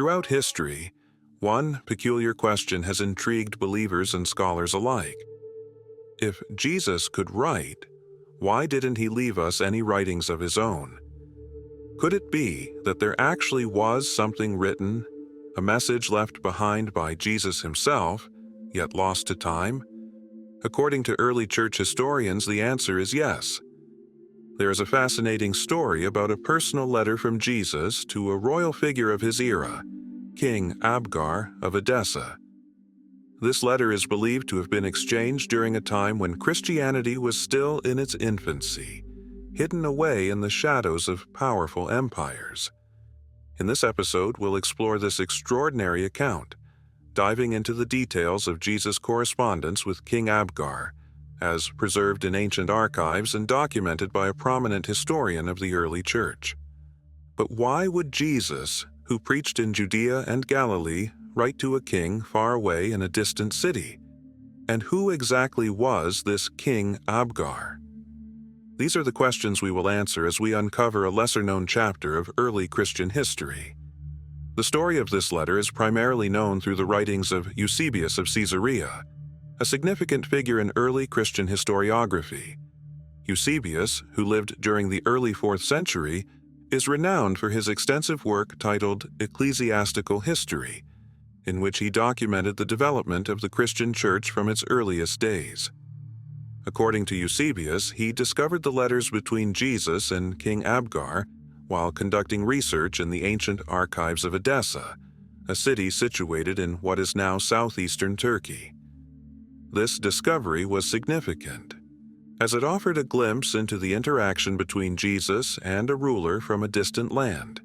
Throughout history, one peculiar question has intrigued believers and scholars alike. If Jesus could write, why didn't he leave us any writings of his own? Could it be that there actually was something written, a message left behind by Jesus himself, yet lost to time? According to early church historians, the answer is yes. There is a fascinating story about a personal letter from Jesus to a royal figure of his era, King Abgar of Edessa. This letter is believed to have been exchanged during a time when Christianity was still in its infancy, hidden away in the shadows of powerful empires. In this episode, we'll explore this extraordinary account, diving into the details of Jesus' correspondence with King Abgar, as preserved in ancient archives and documented by a prominent historian of the early church. But why would Jesus, who preached in Judea and Galilee, write to a king far away in a distant city? And who exactly was this King Abgar? These are the questions we will answer as we uncover a lesser-known chapter of early Christian history. The story of this letter is primarily known through the writings of Eusebius of Caesarea, a significant figure in early Christian historiography. Eusebius, who lived during the early 4th century, is renowned for his extensive work titled Ecclesiastical History, in which he documented the development of the Christian church from its earliest days. According to Eusebius, he discovered the letters between Jesus and King Abgar while conducting research in the ancient archives of Edessa, a city situated in what is now southeastern Turkey. This discovery was significant, as it offered a glimpse into the interaction between Jesus and a ruler from a distant land,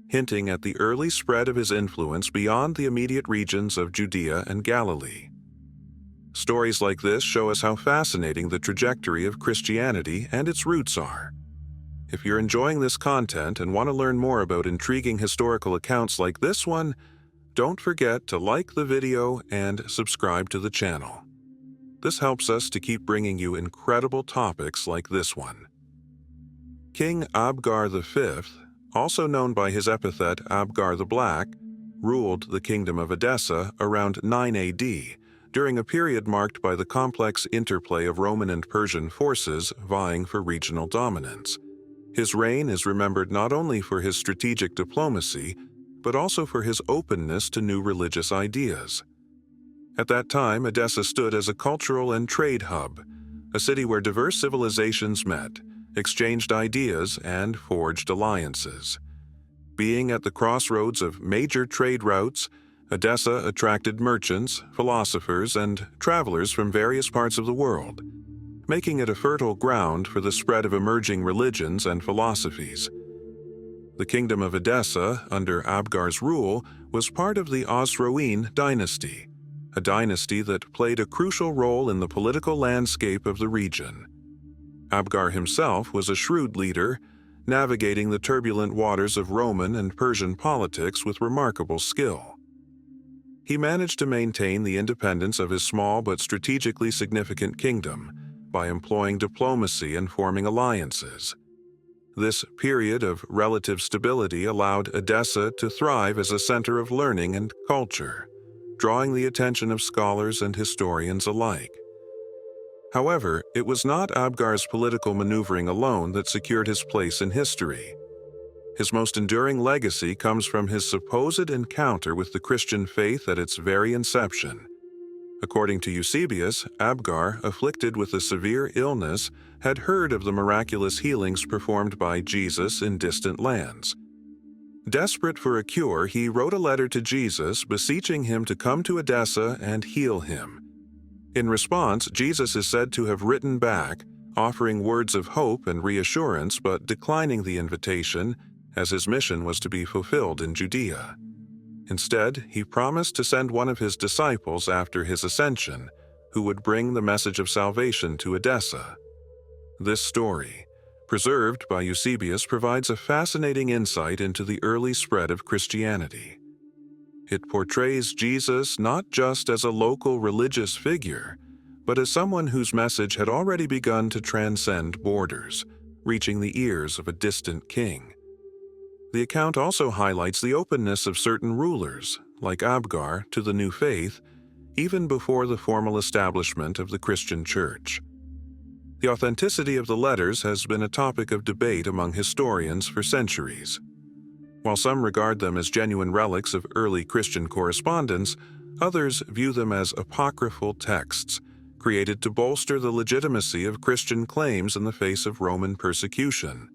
hinting at the early spread of his influence beyond the immediate regions of Judea and Galilee. Stories like this show us how fascinating the trajectory of Christianity and its roots are. If you're enjoying this content and want to learn more about intriguing historical accounts like this one, don't forget to like the video and subscribe to the channel. This helps us to keep bringing you incredible topics like this one. King Abgar V, also known by his epithet Abgar the Black, ruled the kingdom of Edessa around 9 AD, during a period marked by the complex interplay of Roman and Persian forces vying for regional dominance. His reign is remembered not only for his strategic diplomacy, but also for his openness to new religious ideas. At that time, Edessa stood as a cultural and trade hub, a city where diverse civilizations met, exchanged ideas, and forged alliances. Being at the crossroads of major trade routes, Edessa attracted merchants, philosophers, and travelers from various parts of the world, making it a fertile ground for the spread of emerging religions and philosophies. The kingdom of Edessa, under Abgar's rule, was part of the Osroene dynasty, a dynasty that played a crucial role in the political landscape of the region. Abgar himself was a shrewd leader, navigating the turbulent waters of Roman and Persian politics with remarkable skill. He managed to maintain the independence of his small but strategically significant kingdom by employing diplomacy and forming alliances. This period of relative stability allowed Edessa to thrive as a center of learning and culture, drawing the attention of scholars and historians alike. However, it was not Abgar's political maneuvering alone that secured his place in history. His most enduring legacy comes from his supposed encounter with the Christian faith at its very inception. According to Eusebius, Abgar, afflicted with a severe illness, had heard of the miraculous healings performed by Jesus in distant lands. Desperate for a cure, he wrote a letter to Jesus beseeching him to come to Edessa and heal him. In response, Jesus is said to have written back, offering words of hope and reassurance but declining the invitation, as his mission was to be fulfilled in Judea. Instead, he promised to send one of his disciples after his ascension, who would bring the message of salvation to Edessa. This story, preserved by Eusebius, provides a fascinating insight into the early spread of Christianity. It portrays Jesus not just as a local religious figure, but as someone whose message had already begun to transcend borders, reaching the ears of a distant king. The account also highlights the openness of certain rulers, like Abgar, to the new faith, even before the formal establishment of the Christian Church. The authenticity of the letters has been a topic of debate among historians for centuries. While some regard them as genuine relics of early Christian correspondence, others view them as apocryphal texts, created to bolster the legitimacy of Christian claims in the face of Roman persecution.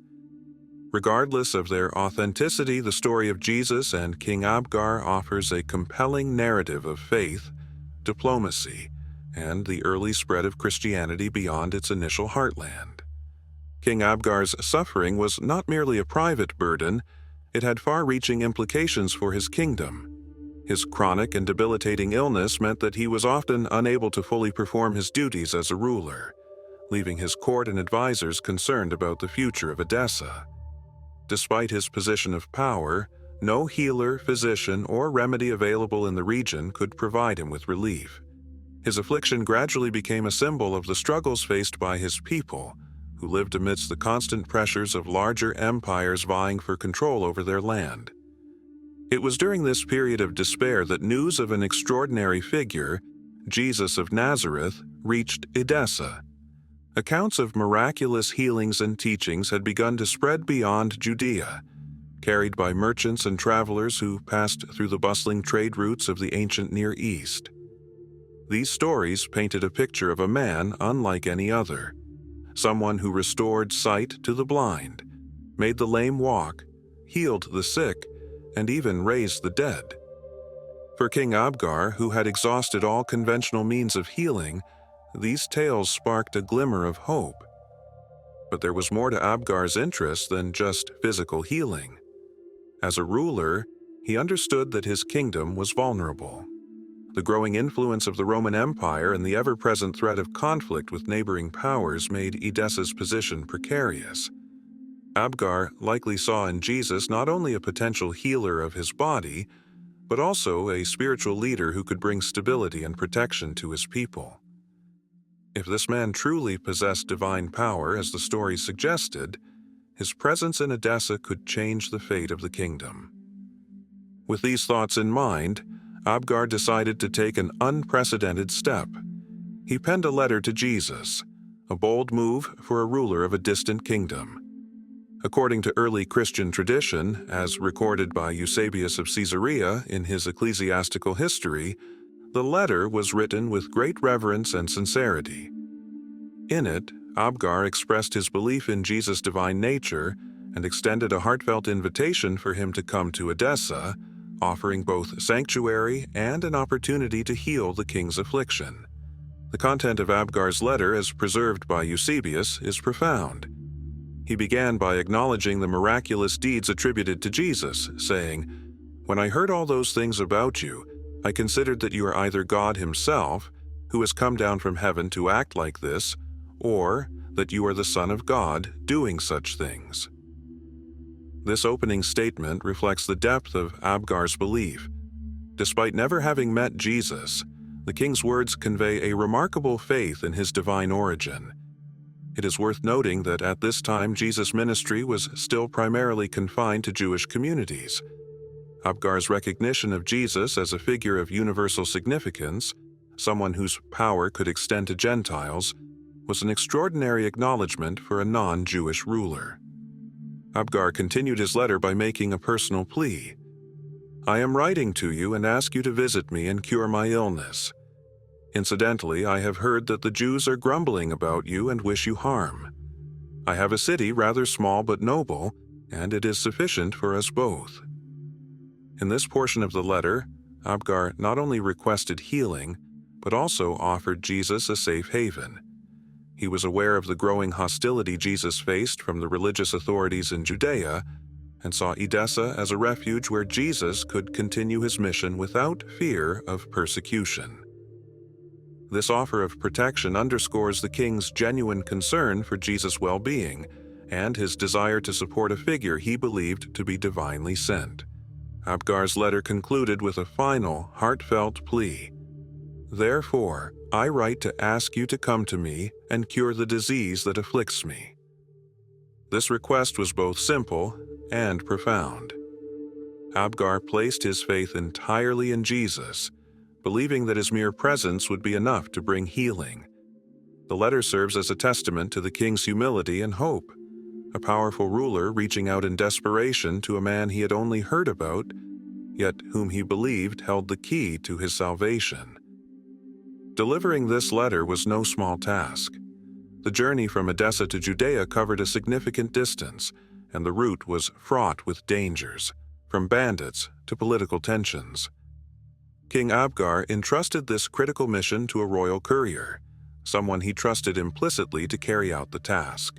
Regardless of their authenticity, the story of Jesus and King Abgar offers a compelling narrative of faith, diplomacy, and the early spread of Christianity beyond its initial heartland. King Abgar's suffering was not merely a private burden, it had far-reaching implications for his kingdom. His chronic and debilitating illness meant that he was often unable to fully perform his duties as a ruler, leaving his court and advisors concerned about the future of Edessa. Despite his position of power, no healer, physician, or remedy available in the region could provide him with relief. His affliction gradually became a symbol of the struggles faced by his people, who lived amidst the constant pressures of larger empires vying for control over their land. It was during this period of despair that news of an extraordinary figure, Jesus of Nazareth, reached Edessa. Accounts of miraculous healings and teachings had begun to spread beyond Judea, carried by merchants and travelers who passed through the bustling trade routes of the ancient Near East. These stories painted a picture of a man unlike any other, someone who restored sight to the blind, made the lame walk, healed the sick, and even raised the dead. For King Abgar, who had exhausted all conventional means of healing, these tales sparked a glimmer of hope. But there was more to Abgar's interest than just physical healing. As a ruler, he understood that his kingdom was vulnerable. The growing influence of the Roman Empire and the ever-present threat of conflict with neighboring powers made Edessa's position precarious. Abgar likely saw in Jesus not only a potential healer of his body, but also a spiritual leader who could bring stability and protection to his people. If this man truly possessed divine power, as the story suggested, his presence in Edessa could change the fate of the kingdom. With these thoughts in mind, Abgar decided to take an unprecedented step. He penned a letter to Jesus, a bold move for a ruler of a distant kingdom. According to early Christian tradition, as recorded by Eusebius of Caesarea in his ecclesiastical history, the letter was written with great reverence and sincerity. In it, Abgar expressed his belief in Jesus' divine nature and extended a heartfelt invitation for him to come to Edessa, offering both sanctuary and an opportunity to heal the king's affliction. The content of Abgar's letter, as preserved by Eusebius, is profound. He began by acknowledging the miraculous deeds attributed to Jesus, saying, "When I heard all those things about you, I considered that you are either God himself, who has come down from heaven to act like this, or that you are the Son of God, doing such things." This opening statement reflects the depth of Abgar's belief. Despite never having met Jesus, the king's words convey a remarkable faith in his divine origin. It is worth noting that at this time Jesus' ministry was still primarily confined to Jewish communities. Abgar's recognition of Jesus as a figure of universal significance, someone whose power could extend to Gentiles, was an extraordinary acknowledgement for a non-Jewish ruler. Abgar continued his letter by making a personal plea. "I am writing to you and ask you to visit me and cure my illness. Incidentally, I have heard that the Jews are grumbling about you and wish you harm. I have a city rather small but noble, and it is sufficient for us both." In this portion of the letter, Abgar not only requested healing, but also offered Jesus a safe haven. He was aware of the growing hostility Jesus faced from the religious authorities in Judea, and saw Edessa as a refuge where Jesus could continue his mission without fear of persecution. This offer of protection underscores the king's genuine concern for Jesus' well-being and his desire to support a figure he believed to be divinely sent. Abgar's letter concluded with a final, heartfelt plea. "Therefore, I write to ask you to come to me and cure the disease that afflicts me." This request was both simple and profound. Abgar placed his faith entirely in Jesus, believing that his mere presence would be enough to bring healing. The letter serves as a testament to the king's humility and hope, a powerful ruler reaching out in desperation to a man he had only heard about, yet whom he believed held the key to his salvation. Delivering this letter was no small task. The journey from Edessa to Judea covered a significant distance, and the route was fraught with dangers, from bandits to political tensions. King Abgar entrusted this critical mission to a royal courier, someone he trusted implicitly to carry out the task.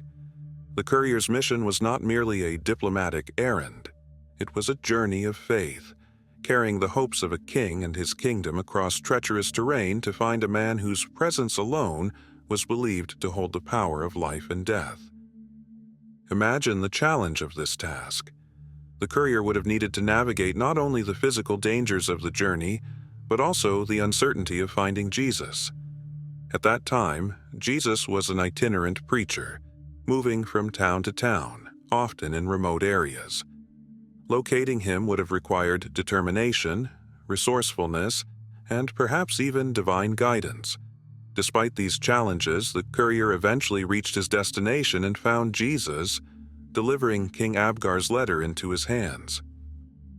The courier's mission was not merely a diplomatic errand. It was a journey of faith, carrying the hopes of a king and his kingdom across treacherous terrain to find a man whose presence alone was believed to hold the power of life and death. Imagine the challenge of this task. The courier would have needed to navigate not only the physical dangers of the journey, but also the uncertainty of finding Jesus. At that time, Jesus was an itinerant preacher, moving from town to town, often in remote areas. Locating him would have required determination, resourcefulness, and perhaps even divine guidance. Despite these challenges, the courier eventually reached his destination and found Jesus, delivering King Abgar's letter into his hands.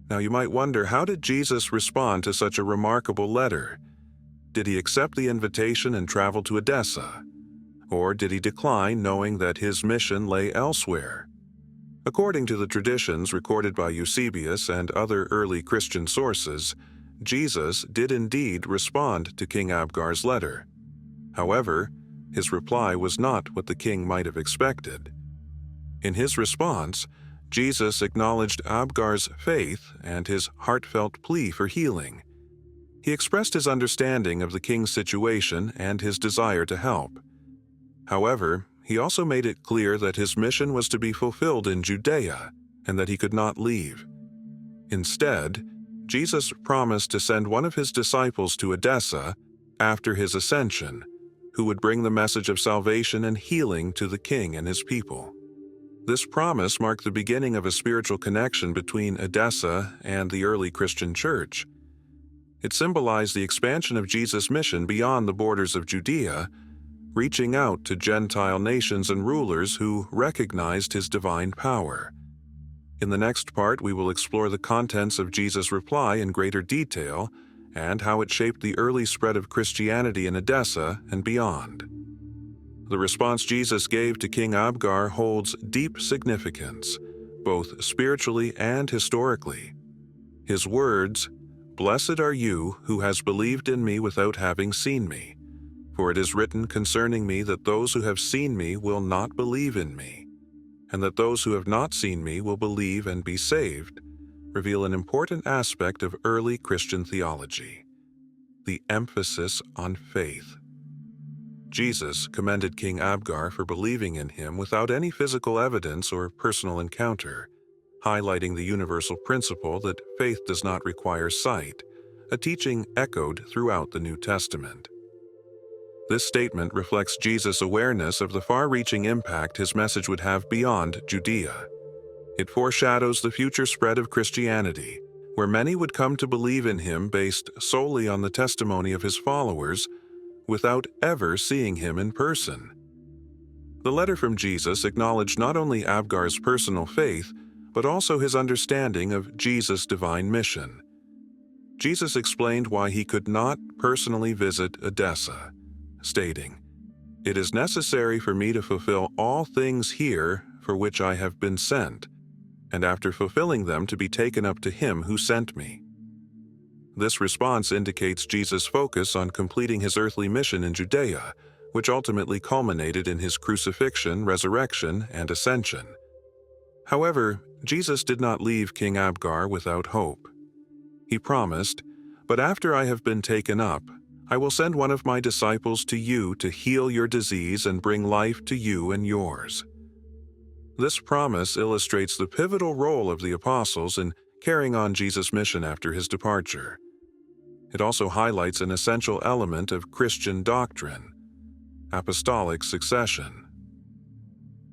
Now you might wonder, how did Jesus respond to such a remarkable letter? Did he accept the invitation and travel to Edessa? Or did he decline, knowing that his mission lay elsewhere? According to the traditions recorded by Eusebius and other early Christian sources, Jesus did indeed respond to King Abgar's letter. However, his reply was not what the king might have expected. In his response, Jesus acknowledged Abgar's faith and his heartfelt plea for healing. He expressed his understanding of the king's situation and his desire to help. However, he also made it clear that his mission was to be fulfilled in Judea and that he could not leave. Instead, Jesus promised to send one of his disciples to Edessa after his ascension, who would bring the message of salvation and healing to the king and his people. This promise marked the beginning of a spiritual connection between Edessa and the early Christian church. It symbolized the expansion of Jesus' mission beyond the borders of Judea, reaching out to Gentile nations and rulers who recognized his divine power. In the next part, we will explore the contents of Jesus' reply in greater detail and how it shaped the early spread of Christianity in Edessa and beyond. The response Jesus gave to King Abgar holds deep significance, both spiritually and historically. His words, "Blessed are you who has believed in me without having seen me. For it is written concerning me that those who have seen me will not believe in me, and that those who have not seen me will believe and be saved," reveal an important aspect of early Christian theology: the emphasis on faith. Jesus commended King Abgar for believing in him without any physical evidence or personal encounter, highlighting the universal principle that faith does not require sight, a teaching echoed throughout the New Testament. This statement reflects Jesus' awareness of the far-reaching impact his message would have beyond Judea. It foreshadows the future spread of Christianity, where many would come to believe in him based solely on the testimony of his followers, without ever seeing him in person. The letter from Jesus acknowledged not only Abgar's personal faith, but also his understanding of Jesus' divine mission. Jesus explained why he could not personally visit Edessa, stating, "It is necessary for me to fulfill all things here for which I have been sent, and after fulfilling them to be taken up to him who sent me." This response indicates Jesus' focus on completing his earthly mission in Judea, which ultimately culminated in his crucifixion, resurrection, and ascension. However, Jesus did not leave King Abgar without hope. He promised, "But after I have been taken up, I will send one of my disciples to you to heal your disease and bring life to you and yours." This promise illustrates the pivotal role of the apostles in carrying on Jesus' mission after his departure. It also highlights an essential element of Christian doctrine: apostolic succession.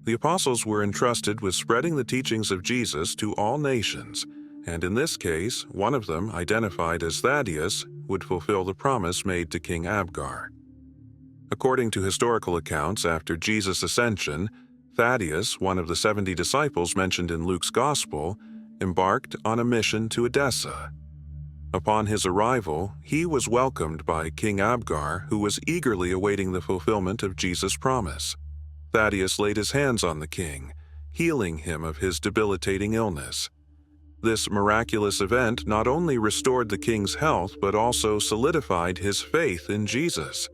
The apostles were entrusted with spreading the teachings of Jesus to all nations, and in this case, one of them, identified as Thaddeus, would fulfill the promise made to King Abgar. According to historical accounts, after Jesus' ascension, Thaddeus, one of the 70 disciples mentioned in Luke's Gospel, embarked on a mission to Edessa. Upon his arrival, he was welcomed by King Abgar, who was eagerly awaiting the fulfillment of Jesus' promise. Thaddeus laid his hands on the king, healing him of his debilitating illness. This miraculous event not only restored the king's health but also solidified his faith in Jesus.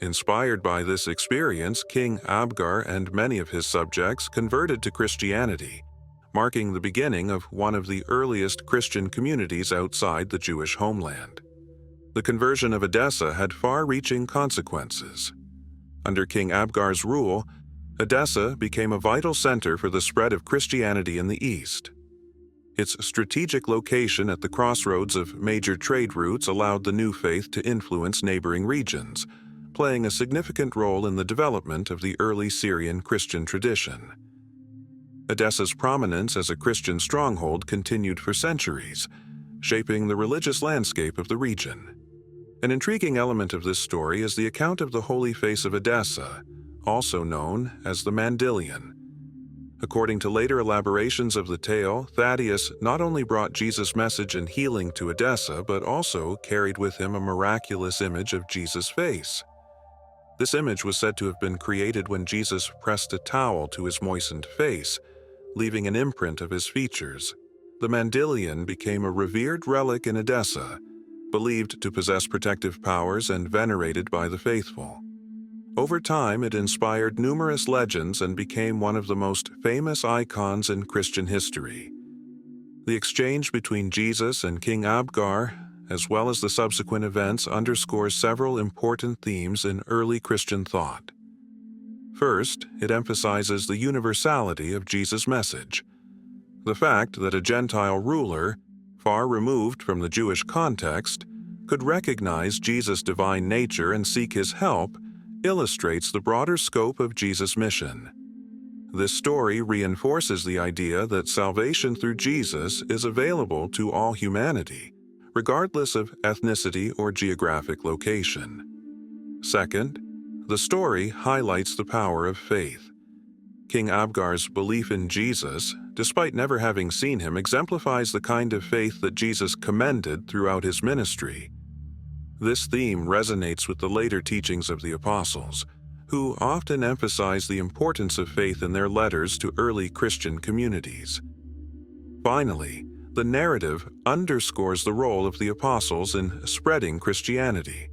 Inspired by this experience, King Abgar and many of his subjects converted to Christianity, marking the beginning of one of the earliest Christian communities outside the Jewish homeland. The conversion of Edessa had far-reaching consequences. Under King Abgar's rule, Edessa became a vital center for the spread of Christianity in the East. Its strategic location at the crossroads of major trade routes allowed the new faith to influence neighboring regions, playing a significant role in the development of the early Syrian Christian tradition. Edessa's prominence as a Christian stronghold continued for centuries, shaping the religious landscape of the region. An intriguing element of this story is the account of the Holy Face of Edessa, also known as the Mandylion. According to later elaborations of the tale, Thaddeus not only brought Jesus' message and healing to Edessa, but also carried with him a miraculous image of Jesus' face. This image was said to have been created when Jesus pressed a towel to his moistened face, leaving an imprint of his features. The Mandylion became a revered relic in Edessa, believed to possess protective powers and venerated by the faithful. Over time, it inspired numerous legends and became one of the most famous icons in Christian history. The exchange between Jesus and King Abgar, as well as the subsequent events, underscores several important themes in early Christian thought. First, it emphasizes the universality of Jesus' message. The fact that a Gentile ruler, far removed from the Jewish context, could recognize Jesus' divine nature and seek his help illustrates the broader scope of Jesus' mission. This story reinforces the idea that salvation through Jesus is available to all humanity, regardless of ethnicity or geographic location. Second, the story highlights the power of faith. King Abgar's belief in Jesus, despite never having seen him, exemplifies the kind of faith that Jesus commended throughout his ministry. This theme resonates with the later teachings of the apostles, who often emphasize the importance of faith in their letters to early Christian communities. Finally, the narrative underscores the role of the apostles in spreading Christianity.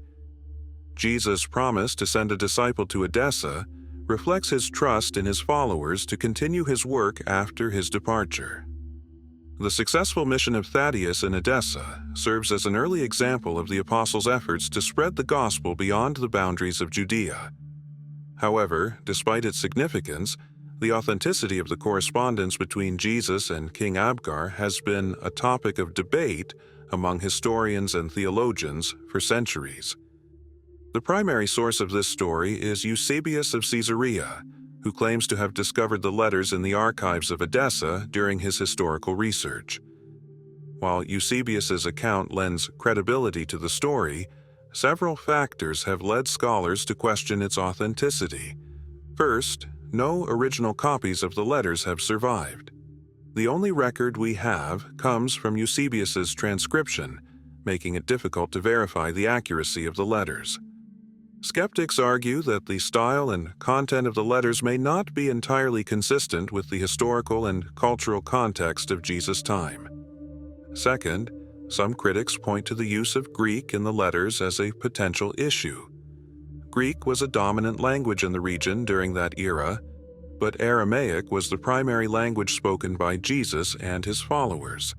Jesus' promise to send a disciple to Edessa reflects his trust in his followers to continue his work after his departure. The successful mission of Thaddeus in Edessa serves as an early example of the apostles' efforts to spread the gospel beyond the boundaries of Judea. However, despite its significance, the authenticity of the correspondence between Jesus and King Abgar has been a topic of debate among historians and theologians for centuries. The primary source of this story is Eusebius of Caesarea, who claims to have discovered the letters in the archives of Edessa during his historical research. While Eusebius's account lends credibility to the story, several factors have led scholars to question its authenticity. First, no original copies of the letters have survived. The only record we have comes from Eusebius's transcription, making it difficult to verify the accuracy of the letters. Skeptics argue that the style and content of the letters may not be entirely consistent with the historical and cultural context of Jesus' time. Second, some critics point to the use of Greek in the letters as a potential issue. Greek was a dominant language in the region during that era, but Aramaic was the primary language spoken by Jesus and his followers.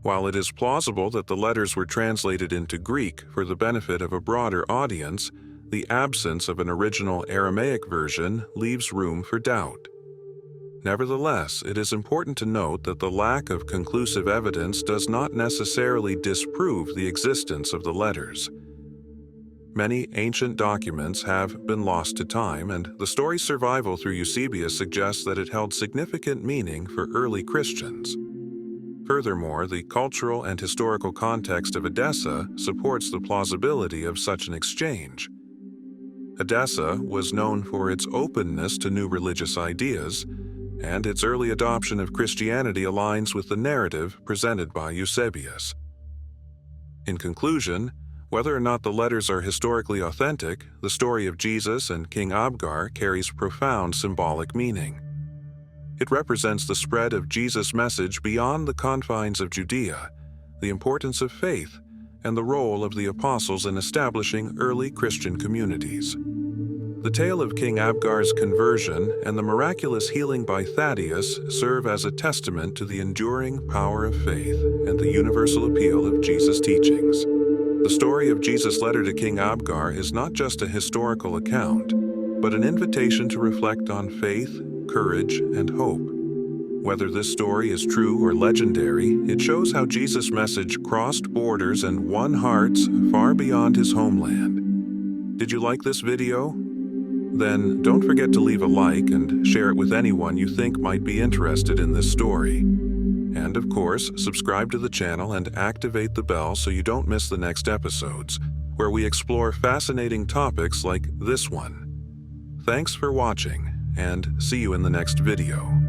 While it is plausible that the letters were translated into Greek for the benefit of a broader audience, the absence of an original Aramaic version leaves room for doubt. Nevertheless, it is important to note that the lack of conclusive evidence does not necessarily disprove the existence of the letters. Many ancient documents have been lost to time, and the story's survival through Eusebius suggests that it held significant meaning for early Christians. Furthermore, the cultural and historical context of Edessa supports the plausibility of such an exchange. Edessa was known for its openness to new religious ideas, and its early adoption of Christianity aligns with the narrative presented by Eusebius. In conclusion, whether or not the letters are historically authentic, the story of Jesus and King Abgar carries profound symbolic meaning. It represents the spread of Jesus' message beyond the confines of Judea, the importance of faith, and the role of the apostles in establishing early Christian communities. The tale of King Abgar's conversion and the miraculous healing by Thaddeus serve as a testament to the enduring power of faith and the universal appeal of Jesus' teachings. The story of Jesus' letter to King Abgar is not just a historical account, but an invitation to reflect on faith, courage, and hope. Whether this story is true or legendary, it shows how Jesus' message crossed borders and won hearts far beyond his homeland. Did you like this video? Then don't forget to leave a like and share it with anyone you think might be interested in this story. And of course, subscribe to the channel and activate the bell so you don't miss the next episodes, where we explore fascinating topics like this one. Thanks for watching, and see you in the next video.